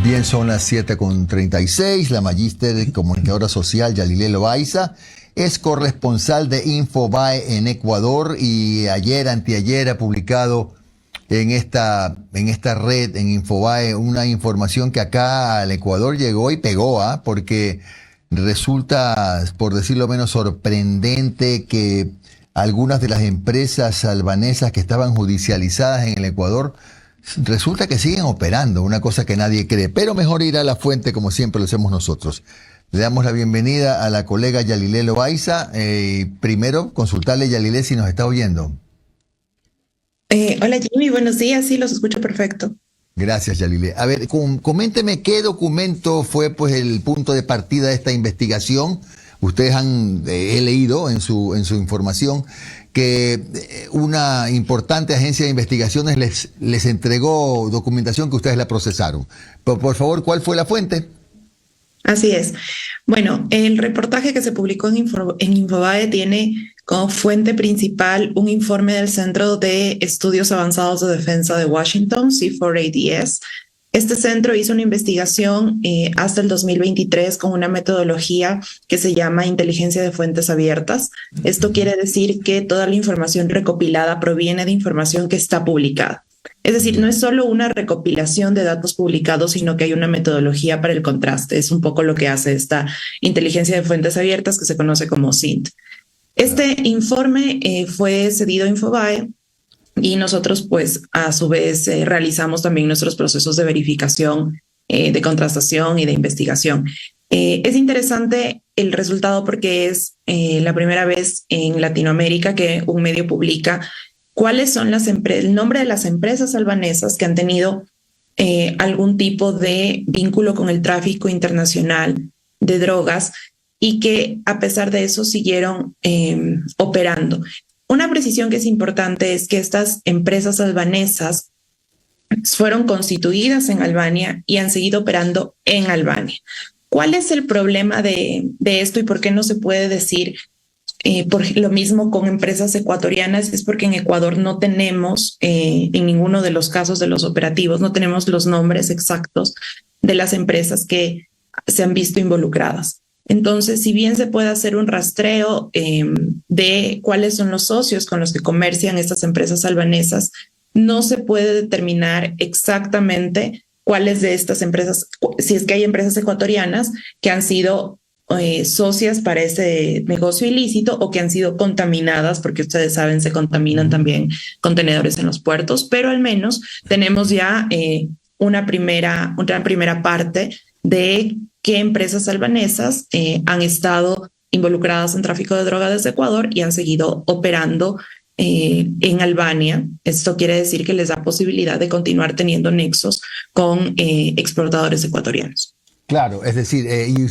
Bien, son las 7:36. La magíster comunicadora social Yalilé Loaiza es corresponsal de Infobae en Ecuador y anteayer ha publicado en esta red, en Infobae, una información que acá al Ecuador llegó y pegó, porque resulta, por decirlo menos, sorprendente que algunas de las empresas albanesas que estaban judicializadas en el Ecuador resulta que siguen operando, una cosa que nadie cree, pero mejor ir a la fuente como siempre lo hacemos nosotros. Le damos la bienvenida a la colega Yalilé Loaiza. Primero, consultarle, Yalilé, si nos está oyendo. Hola Jimmy, buenos días, sí, los escucho perfecto. Gracias, Yalilé. A ver, coménteme qué documento fue pues el punto de partida de esta investigación. Ustedes he leído en su información que una importante agencia de investigaciones les entregó documentación que ustedes la procesaron. Por favor, ¿cuál fue la fuente? Así es. Bueno, el reportaje que se publicó en Infobae tiene como fuente principal un informe del Centro de Estudios Avanzados de Defensa de Washington, C4ADS. Este centro hizo una investigación hasta el 2023 con una metodología que se llama inteligencia de fuentes abiertas. Esto quiere decir que toda la información recopilada proviene de información que está publicada. Es decir, no es solo una recopilación de datos publicados, sino que hay una metodología para el contraste. Es un poco lo que hace esta inteligencia de fuentes abiertas que se conoce como SINT. Este informe fue cedido a Infobae y nosotros, pues, a su vez, realizamos también nuestros procesos de verificación, de contrastación y de investigación. Es interesante el resultado porque es la primera vez en Latinoamérica que un medio publica cuáles son el nombre de las empresas albanesas que han tenido algún tipo de vínculo con el tráfico internacional de drogas y que a pesar de eso siguieron operando. Una precisión que es importante es que estas empresas albanesas fueron constituidas en Albania y han seguido operando en Albania. ¿Cuál es el problema de esto y por qué no se puede decir por lo mismo con empresas ecuatorianas? Es porque en Ecuador no tenemos, en ninguno de los casos de los operativos, no tenemos los nombres exactos de las empresas que se han visto involucradas. Entonces, si bien se puede hacer un rastreo de cuáles son los socios con los que comercian estas empresas albanesas, no se puede determinar exactamente cuáles de estas empresas, si es que hay empresas ecuatorianas que han sido socias para ese negocio ilícito o que han sido contaminadas, porque ustedes saben, se contaminan también contenedores en los puertos, pero al menos tenemos ya una primera parte de qué empresas albanesas han estado involucradas en tráfico de droga desde Ecuador y han seguido operando en Albania. Esto quiere decir que les da posibilidad de continuar teniendo nexos con exportadores ecuatorianos. Claro, es decir,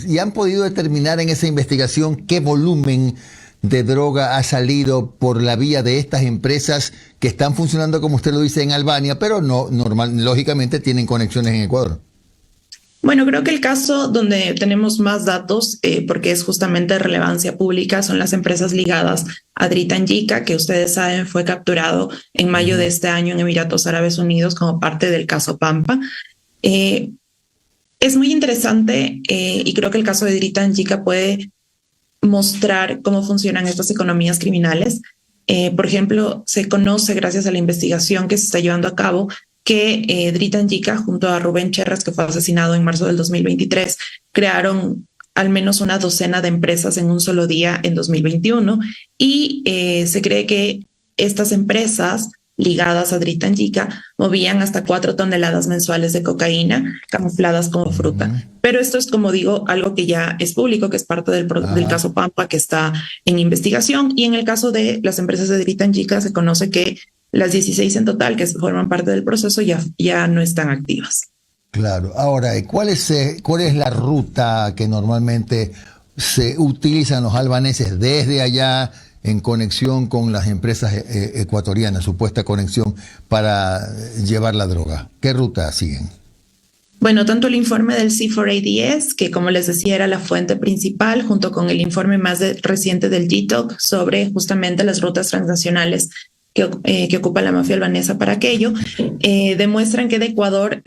y han podido determinar en esa investigación qué volumen de droga ha salido por la vía de estas empresas que están funcionando, como usted lo dice, en Albania, pero lógicamente tienen conexiones en Ecuador. Bueno, creo que el caso donde tenemos más datos, porque es justamente de relevancia pública, son las empresas ligadas a Dritan Yika, que ustedes saben fue capturado en mayo de este año en Emiratos Árabes Unidos como parte del caso Pampa. Es muy interesante y creo que el caso de Dritan Yika puede mostrar cómo funcionan estas economías criminales. Por ejemplo, se conoce gracias a la investigación que se está llevando a cabo que Dritan Yika junto a Rubén Cherras, que fue asesinado en marzo del 2023, crearon al menos una docena de empresas en un solo día en 2021 y se cree que estas empresas ligadas a Dritan Yika movían hasta 4 toneladas mensuales de cocaína camufladas como fruta. Pero esto es, como digo, algo que ya es público, que es parte del caso Pampa, que está en investigación. Y en el caso de las empresas de Dritan Yika se conoce que las 16 en total que forman parte del proceso ya no están activas. Claro. Ahora, ¿cuál es la ruta que normalmente se utilizan los albaneses desde allá en conexión con las empresas ecuatorianas, supuesta conexión para llevar la droga? ¿Qué ruta siguen? Bueno, tanto el informe del C4ADS, que como les decía era la fuente principal, junto con el informe más reciente del GTOC sobre justamente las rutas transnacionales que ocupa la mafia albanesa para aquello, demuestran que de Ecuador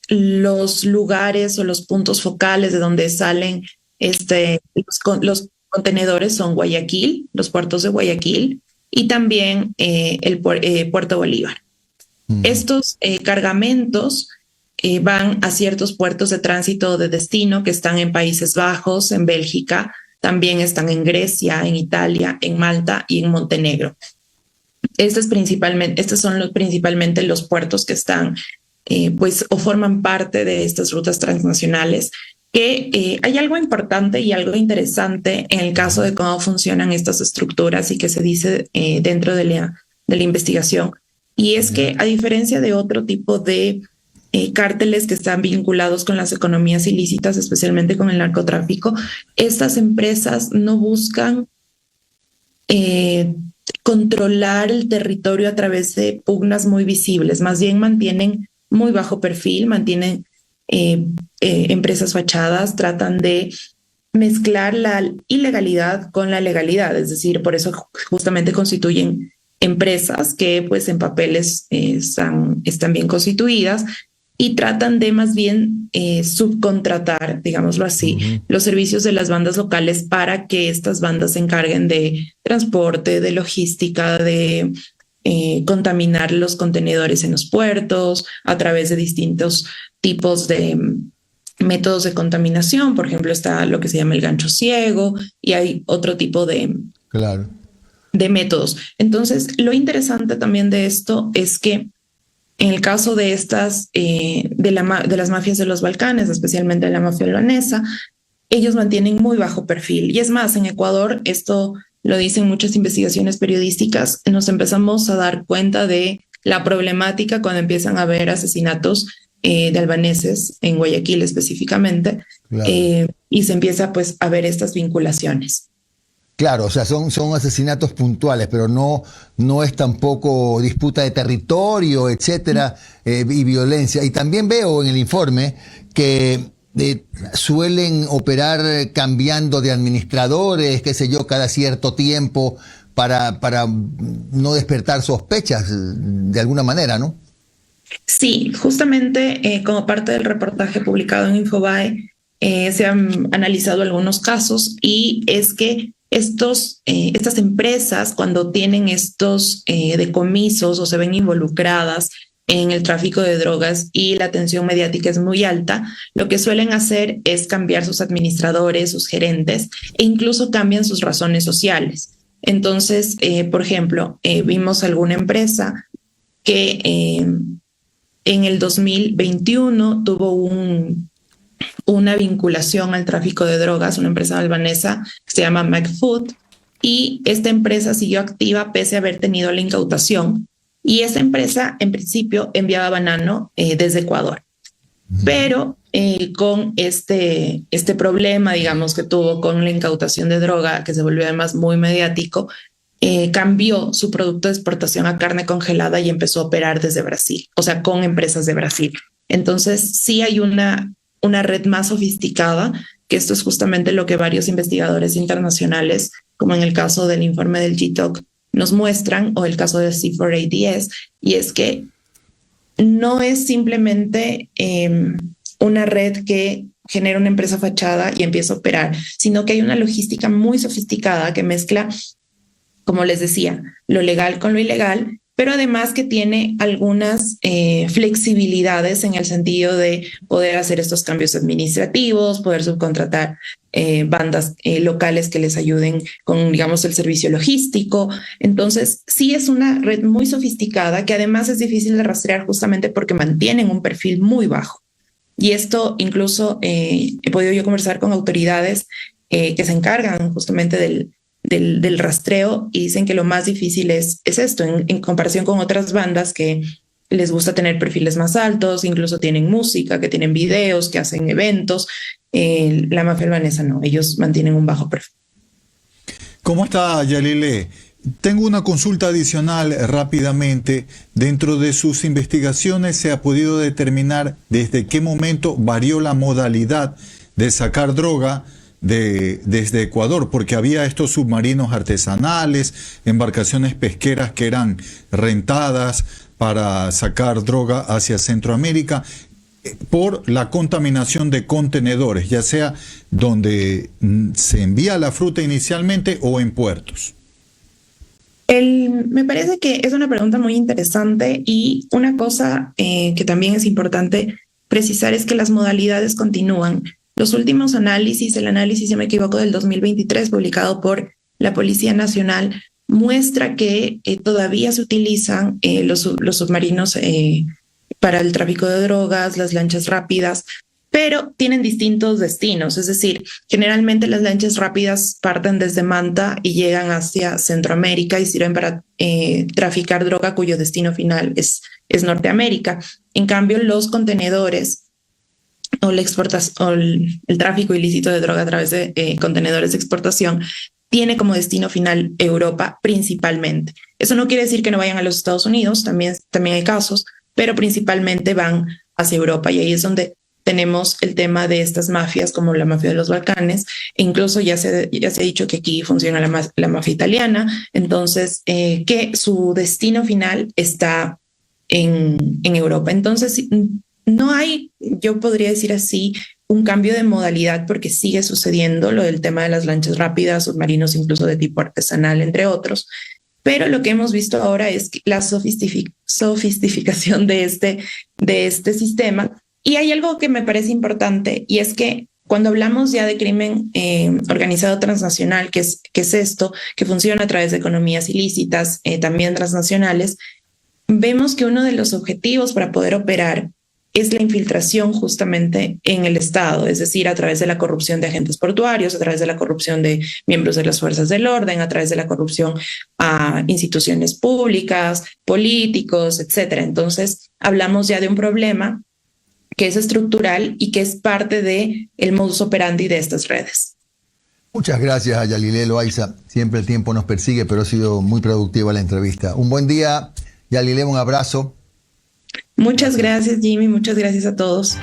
los lugares o los puntos focales de donde salen los contenedores son Guayaquil, los puertos de Guayaquil y también Puerto Bolívar. Estos cargamentos van a ciertos puertos de tránsito de destino que están en Países Bajos, en Bélgica, también están en Grecia, en Italia, en Malta y en Montenegro. Estos son principalmente los puertos que están o forman parte de estas rutas transnacionales. Que hay algo importante y algo interesante en el caso de cómo funcionan estas estructuras y que se dice dentro de la investigación. Y es que a diferencia de otro tipo de cárteles que están vinculados con las economías ilícitas, especialmente con el narcotráfico, estas empresas no buscan controlar el territorio a través de pugnas muy visibles, más bien mantienen muy bajo perfil, mantienen empresas fachadas, tratan de mezclar la ilegalidad con la legalidad, es decir, por eso justamente constituyen empresas que pues en papeles están bien constituidas y tratan de más bien subcontratar, digámoslo así, los servicios de las bandas locales para que estas bandas se encarguen de transporte, de logística, de contaminar los contenedores en los puertos a través de distintos tipos de métodos de contaminación. Por ejemplo, está lo que se llama el gancho ciego y hay otro tipo de métodos. Entonces, lo interesante también de esto es que en el caso de estas, de las mafias de los Balcanes, especialmente de la mafia albanesa, ellos mantienen muy bajo perfil. Y es más, en Ecuador, esto lo dicen muchas investigaciones periodísticas, nos empezamos a dar cuenta de la problemática cuando empiezan a haber asesinatos de albaneses en Guayaquil específicamente, claro. Y se empieza pues a ver estas vinculaciones. Claro, o sea, son asesinatos puntuales, pero no es tampoco disputa de territorio, etcétera, y violencia. Y también veo en el informe que suelen operar cambiando de administradores, qué sé yo, cada cierto tiempo para no despertar sospechas de alguna manera, ¿no? Sí, justamente como parte del reportaje publicado en Infobae se han analizado algunos casos y es que estas empresas cuando tienen estos decomisos o se ven involucradas en el tráfico de drogas y la atención mediática es muy alta, lo que suelen hacer es cambiar sus administradores, sus gerentes e incluso cambian sus razones sociales. Entonces, por ejemplo, vimos alguna empresa que en el 2021 tuvo una vinculación al tráfico de drogas, una empresa albanesa que se llama McFood, y esta empresa siguió activa pese a haber tenido la incautación. Y esa empresa, en principio, enviaba banano desde Ecuador. Pero con este problema, digamos, que tuvo con la incautación de droga, que se volvió además muy mediático, cambió su producto de exportación a carne congelada y empezó a operar desde Brasil, o sea, con empresas de Brasil. Entonces, sí hay una red más sofisticada, que esto es justamente lo que varios investigadores internacionales, como en el caso del informe del GTOC, nos muestran, o el caso de C4ADS, y es que no es simplemente una red que genera una empresa fachada y empieza a operar, sino que hay una logística muy sofisticada que mezcla, como les decía, lo legal con lo ilegal, pero además que tiene algunas flexibilidades en el sentido de poder hacer estos cambios administrativos, poder subcontratar bandas locales que les ayuden con, digamos, el servicio logístico. Entonces, sí es una red muy sofisticada que además es difícil de rastrear justamente porque mantienen un perfil muy bajo. Y esto incluso he podido yo conversar con autoridades que se encargan justamente del rastreo y dicen que lo más difícil es esto, en comparación con otras bandas que les gusta tener perfiles más altos, incluso tienen música, que tienen videos, que hacen eventos. La mafia albanesa no, ellos mantienen un bajo perfil. ¿Cómo está, Yalile? Tengo una consulta adicional rápidamente. Dentro de sus investigaciones se ha podido determinar desde qué momento varió la modalidad de sacar droga desde Ecuador, porque había estos submarinos artesanales, embarcaciones pesqueras que eran rentadas para sacar droga hacia Centroamérica. por la contaminación de contenedores, ya sea donde se envía la fruta inicialmente o en puertos? Me parece que es una pregunta muy interesante y una cosa que también es importante precisar es que las modalidades continúan. Los últimos análisis, el análisis, si no me equivoco, del 2023, publicado por la Policía Nacional, muestra que todavía se utilizan los submarinos para el tráfico de drogas, las lanchas rápidas, pero tienen distintos destinos. Es decir, generalmente las lanchas rápidas parten desde Manta y llegan hacia Centroamérica y sirven para traficar droga cuyo destino final es Norteamérica. En cambio, los contenedores o el tráfico ilícito de droga a través de contenedores de exportación tiene como destino final Europa principalmente. Eso no quiere decir que no vayan a los Estados Unidos, también hay casos, pero principalmente van hacia Europa, y ahí es donde tenemos el tema de estas mafias como la mafia de los Balcanes, e incluso ya se ha dicho que aquí funciona la mafia italiana, entonces que su destino final está en Europa. Entonces no hay, yo podría decir así, un cambio de modalidad, porque sigue sucediendo lo del tema de las lanchas rápidas, submarinos incluso de tipo artesanal, entre otros. Pero lo que hemos visto ahora es la sofisticación de este sistema. Y hay algo que me parece importante, y es que cuando hablamos ya de crimen organizado transnacional, que es esto, que funciona a través de economías ilícitas, también transnacionales, vemos que uno de los objetivos para poder operar es la infiltración justamente en el Estado, es decir, a través de la corrupción de agentes portuarios, a través de la corrupción de miembros de las fuerzas del orden, a través de la corrupción a instituciones públicas, políticos, etcétera. Entonces, hablamos ya de un problema que es estructural y que es parte del modus operandi de estas redes. Muchas gracias a Yalilé Loaiza. Siempre el tiempo nos persigue, pero ha sido muy productiva la entrevista. Un buen día, Yalilé, un abrazo. Muchas gracias, Jimmy. Muchas gracias a todos.